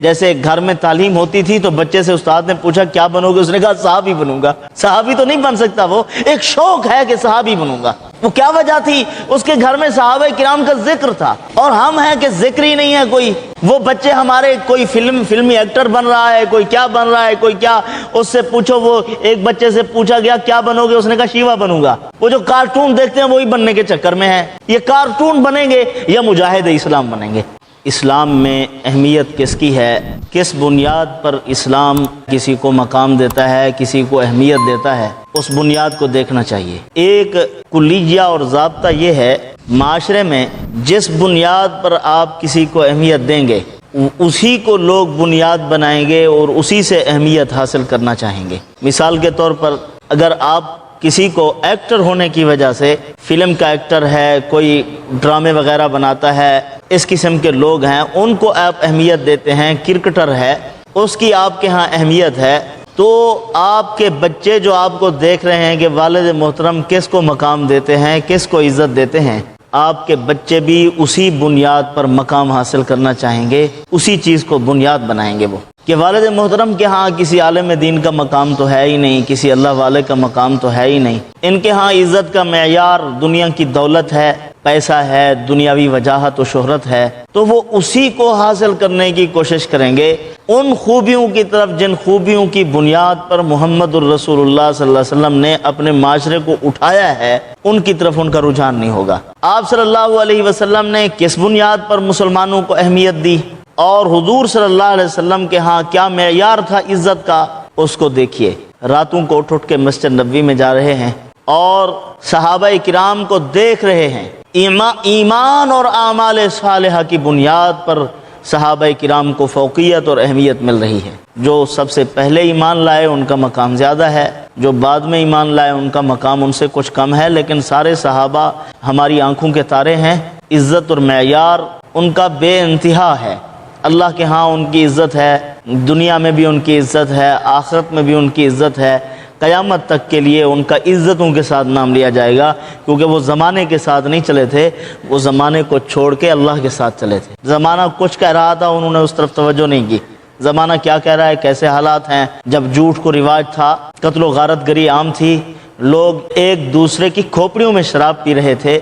جیسے گھر میں تعلیم ہوتی تھی تو بچے سے استاد نے پوچھا کیا بنو گے، اس نے کہا صحابی بنوں گا۔ صحابی تو نہیں بن سکتا، وہ ایک شوق ہے کہ صحابی بنوں گا۔ وہ کیا وجہ تھی؟ اس کے گھر میں صحابہ کرام کا ذکر تھا، اور ہم ہیں کہ ذکر ہی نہیں ہے کوئی۔ وہ بچے ہمارے کوئی فلمی ایکٹر بن رہا ہے، کوئی کیا بن رہا ہے، کوئی کیا، اس سے پوچھو، وہ ایک بچے سے پوچھا گیا کیا بنو گے، اس نے کہا شیوا بنوں گا۔ وہ جو کارٹون دیکھتے ہیں وہی بننے کے چکر میں ہے۔ یہ کارٹون بنیں گے یا مجاہد اسلام بنیں گے؟ اسلام میں اہمیت کس کی ہے، کس بنیاد پر اسلام کسی کو مقام دیتا ہے، کسی کو اہمیت دیتا ہے، اس بنیاد کو دیکھنا چاہیے۔ ایک کلیہ اور ضابطہ یہ ہے، معاشرے میں جس بنیاد پر آپ کسی کو اہمیت دیں گے اسی کو لوگ بنیاد بنائیں گے اور اسی سے اہمیت حاصل کرنا چاہیں گے۔ مثال کے طور پر اگر آپ کسی کو ایکٹر ہونے کی وجہ سے، فلم کا ایکٹر ہے، کوئی ڈرامے وغیرہ بناتا ہے، اس قسم کے لوگ ہیں، ان کو آپ اہمیت دیتے ہیں، کرکٹر ہے اس کی آپ کے ہاں اہمیت ہے، تو آپ کے بچے جو آپ کو دیکھ رہے ہیں کہ والد محترم کس کو مقام دیتے ہیں، کس کو عزت دیتے ہیں، آپ کے بچے بھی اسی بنیاد پر مقام حاصل کرنا چاہیں گے، اسی چیز کو بنیاد بنائیں گے وہ، کہ والد محترم کے ہاں کسی عالم دین کا مقام تو ہے ہی نہیں، کسی اللہ والے کا مقام تو ہے ہی نہیں، ان کے ہاں عزت کا معیار دنیا کی دولت ہے، پیسہ ہے، دنیاوی وجاہت و شہرت ہے، تو وہ اسی کو حاصل کرنے کی کوشش کریں گے۔ ان خوبیوں کی طرف جن خوبیوں کی بنیاد پر محمد الرسول اللہ صلی اللہ علیہ وسلم نے اپنے معاشرے کو اٹھایا ہے، ان کی طرف ان کا رجحان نہیں ہوگا۔ آپ صلی اللہ علیہ وسلم نے کس بنیاد پر مسلمانوں کو اہمیت دی، اور حضور صلی اللہ علیہ وسلم کے ہاں کیا معیار تھا عزت کا، اس کو دیکھیے۔ راتوں کو اٹھ کے مسجد نبوی میں جا رہے ہیں اور صحابہ کرام کو دیکھ رہے ہیں، ایمان اور اعمال صالحہ کی بنیاد پر صحابہ کرام کو فوقیت اور اہمیت مل رہی ہے۔ جو سب سے پہلے ایمان لائے ان کا مقام زیادہ ہے، جو بعد میں ایمان لائے ان کا مقام ان سے کچھ کم ہے، لیکن سارے صحابہ ہماری آنکھوں کے تارے ہیں۔ عزت اور معیار ان کا بے انتہا ہے، اللہ کے ہاں ان کی عزت ہے، دنیا میں بھی ان کی عزت ہے، آخرت میں بھی ان کی عزت ہے، قیامت تک کے لیے ان کا عزتوں کے ساتھ نام لیا جائے گا، کیونکہ وہ زمانے کے ساتھ نہیں چلے تھے، وہ زمانے کو چھوڑ کے اللہ کے ساتھ چلے تھے۔ زمانہ کچھ کہہ رہا تھا، انہوں نے اس طرف توجہ نہیں کی۔ زمانہ کیا کہہ رہا ہے، کیسے حالات ہیں۔ جب جھوٹ کو رواج تھا، قتل و غارت گری عام تھی، لوگ ایک دوسرے کی کھوپڑیوں میں شراب پی رہے تھے،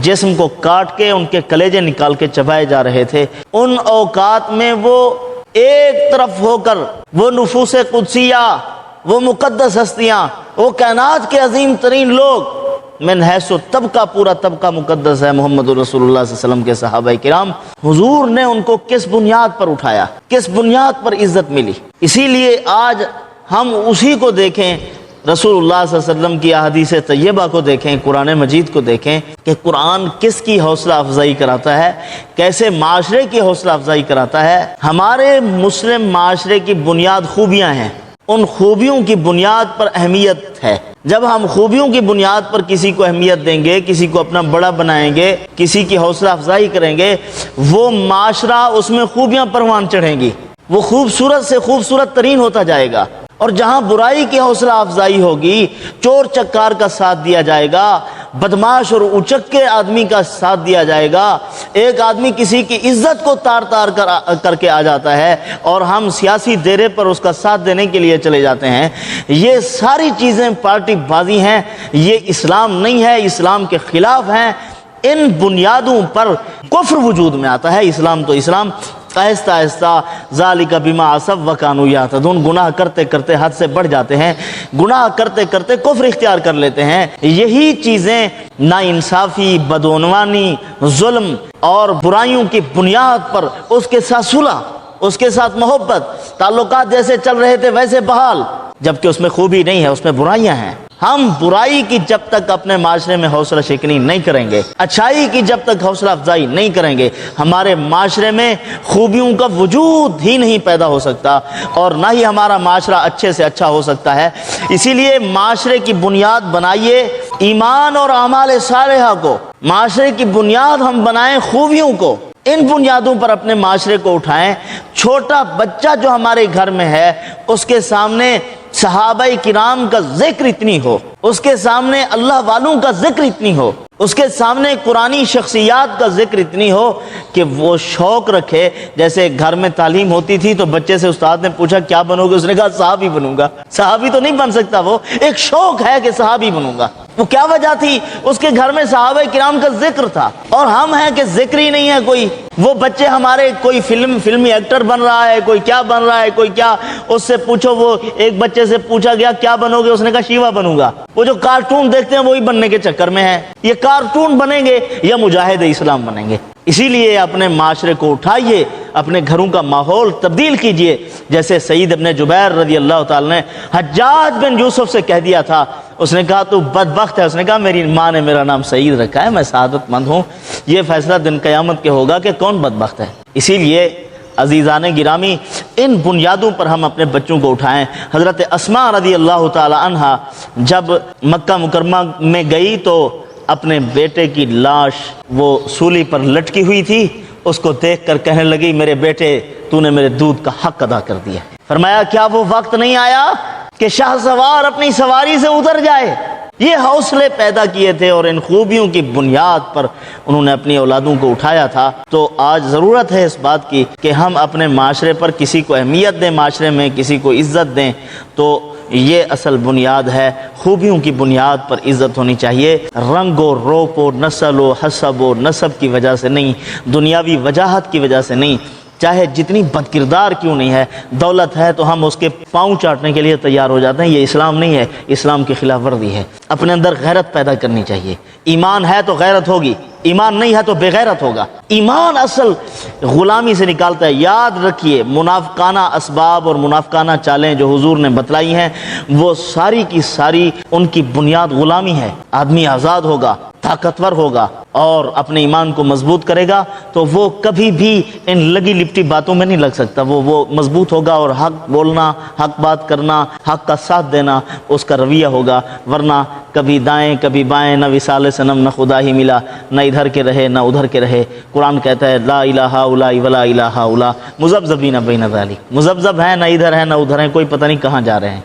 جسم کو کاٹ کے ان کے کلیجے نکال کے چبائے جا رہے تھے، ان اوقات میں وہ ایک طرف ہو کر وہ نفوس قدسیہ، وہ مقدس ہستیاں، وہ کائنات کے عظیم ترین لوگ، من حیث طبقہ، پورا طبقہ مقدس ہے محمد رسول اللہ صلی اللہ علیہ وسلم کے صحابہ کرام، حضور نے ان کو کس بنیاد پر اٹھایا، کس بنیاد پر عزت ملی۔ اسی لیے آج ہم اسی کو دیکھیں، رسول اللہ صلی اللہ علیہ وسلم کی احادیث طیبہ کو دیکھیں، قرآن مجید کو دیکھیں کہ قرآن کس کی حوصلہ افزائی کراتا ہے، کیسے معاشرے کی حوصلہ افزائی کراتا ہے۔ ہمارے مسلم معاشرے کی بنیاد خوبیاں ہیں، ان خوبیوں کی بنیاد پر اہمیت ہے۔ جب ہم خوبیوں کی بنیاد پر کسی کو اہمیت دیں گے، کسی کو اپنا بڑا بنائیں گے، کسی کی حوصلہ افزائی کریں گے، وہ معاشرہ، اس میں خوبیاں پروان چڑھیں گی، وہ خوبصورت سے خوبصورت ترین ہوتا جائے گا۔ اور جہاں برائی کی حوصلہ افزائی ہوگی، چور چکار کا ساتھ دیا جائے گا، بدماش اور اچک کے آدمی کا ساتھ دیا جائے گا، ایک آدمی کسی کی عزت کو تار تار کر کے آ جاتا ہے اور ہم سیاسی ڈیرے پر اس کا ساتھ دینے کے لیے چلے جاتے ہیں، یہ ساری چیزیں پارٹی بازی ہیں، یہ اسلام نہیں ہے، اسلام کے خلاف ہیں۔ ان بنیادوں پر کفر وجود میں آتا ہے۔ اسلام تو اسلام، آہستہ آہستہ ذالک بما عصوا وکانوا یعتدون، گناہ کرتے کرتے حد سے بڑھ جاتے ہیں، گناہ کرتے کرتے کفر اختیار کر لیتے ہیں۔ یہی چیزیں ناانصافی، بدعنوانی، ظلم اور برائیوں کی بنیاد پر اس کے ساتھ صلح، اس کے ساتھ محبت، تعلقات جیسے چل رہے تھے ویسے بحال، جبکہ اس میں خوبی نہیں ہے، اس میں برائیاں ہیں۔ ہم برائی کی جب تک اپنے معاشرے میں حوصلہ شکنی نہیں کریں گے، اچھائی کی جب تک حوصلہ افزائی نہیں کریں گے، ہمارے معاشرے میں خوبیوں کا وجود ہی نہیں پیدا ہو سکتا، اور نہ ہی ہمارا معاشرہ اچھے سے اچھا ہو سکتا ہے۔ اسی لیے معاشرے کی بنیاد بنائیے ایمان اور اعمال صالحہ کو، معاشرے کی بنیاد ہم بنائیں خوبیوں کو، ان بنیادوں پر اپنے معاشرے کو اٹھائیں۔ چھوٹا بچہ جو ہمارے گھر میں ہے، اس کے سامنے صحابہ کرام کا ذکر اتنی ہو، اس کے سامنے اللہ والوں کا ذکر اتنی ہو، اس کے سامنے قرآنی شخصیات کا ذکر اتنی ہو کہ وہ شوق رکھے. جیسے گھر میں تعلیم ہوتی تھی تو بچے سے استاد نے پوچھا کیا بنو گے، اس نے کہا صحابی بنوں گا. صحابی تو نہیں بن سکتا، وہ ایک شوق ہے کہ صحابی بنوں گا. وہ کیا وجہ تھی؟ اس کے گھر میں صحابہ کرام کا ذکر تھا، اور ہم ہیں کہ ذکر ہی نہیں ہے کوئی. وہ بچے ہمارے کوئی فلمی ایکٹر بن رہا ہے، کوئی کیا بن رہا ہے، کوئی کیا. اس سے پوچھو، وہ ایک بچے سے پوچھا گیا کیا بنو گے، اس نے کہا شیوا بنوں گا. وہ جو کارٹون دیکھتے ہیں وہی بننے کے چکر میں ہے. یہ کارٹون بنیں گے یا مجاہد اسلام بنیں گے؟ اسی لیے اپنے معاشرے کو اٹھائیے، اپنے گھروں کا ماحول تبدیل کیجئے. جیسے سعید ابن جبیر رضی اللہ تعالی نے حجاج بن یوسف سے کہہ دیا تھا، اس نے کہا تو بدبخت ہے. اس نے کہا میری ماں نے میرا نام سعید رکھا ہے، میں سعادت مند ہوں. یہ فیصلہ دن قیامت کے ہوگا کہ کون بدبخت ہے. اسی لیے عزیزان گرامی، ان بنیادوں پر ہم اپنے بچوں کو اٹھائیں. حضرت اسماء رضی اللہ تعالی عنہا جب مکہ مکرمہ میں گئی تو اپنے بیٹے کی لاش وہ سولی پر لٹکی ہوئی تھی، اس کو دیکھ کر کہنے لگی میرے بیٹے تو نے میرے دودھ کا حق ادا کر دیا. فرمایا کیا وہ وقت نہیں آیا کہ شاہ سوار اپنی سواری سے اتر جائے؟ یہ حوصلے پیدا کیے تھے اور ان خوبیوں کی بنیاد پر انہوں نے اپنی اولادوں کو اٹھایا تھا. تو آج ضرورت ہے اس بات کی کہ ہم اپنے معاشرے پر کسی کو اہمیت دیں، معاشرے میں کسی کو عزت دیں. تو یہ اصل بنیاد ہے، خوبیوں کی بنیاد پر عزت ہونی چاہیے. رنگ و روپ و نسل و حسب و نسب کی وجہ سے نہیں، دنیاوی وجاہت کی وجہ سے نہیں. چاہے جتنی بد کردار کیوں نہیں ہے، دولت ہے تو ہم اس کے پاؤں چاٹنے کے لیے تیار ہو جاتے ہیں. یہ اسلام نہیں ہے، اسلام کی خلاف ورزی ہے. اپنے اندر غیرت پیدا کرنی چاہیے. ایمان ہے تو غیرت ہوگی، ایمان نہیں ہے تو بے غیرت ہوگا. ایمان اصل غلامی سے نکالتا ہے. یاد رکھیے منافقانہ اسباب اور منافقانہ چالیں جو حضور نے بتلائی ہیں وہ ساری کی ساری ان کی بنیاد غلامی ہے. آدمی آزاد ہوگا، طاقتور ہوگا اور اپنے ایمان کو مضبوط کرے گا تو وہ کبھی بھی ان لگی لپٹی باتوں میں نہیں لگ سکتا. وہ مضبوط ہوگا اور حق بولنا، حق بات کرنا، حق کا ساتھ دینا اس کا رویہ ہوگا. ورنہ کبھی دائیں کبھی بائیں، نہ وصال صنم نہ خدا ہی ملا، نہ ادھر کے رہے نہ ادھر کے رہے. قرآن کہتا ہے لا الہ الا ولا الہ الا مذبذبین بین ذلک، مذبذب ہیں، نہ ادھر ہیں نہ ادھر ہیں، کوئی پتہ نہیں کہاں جا رہے ہیں.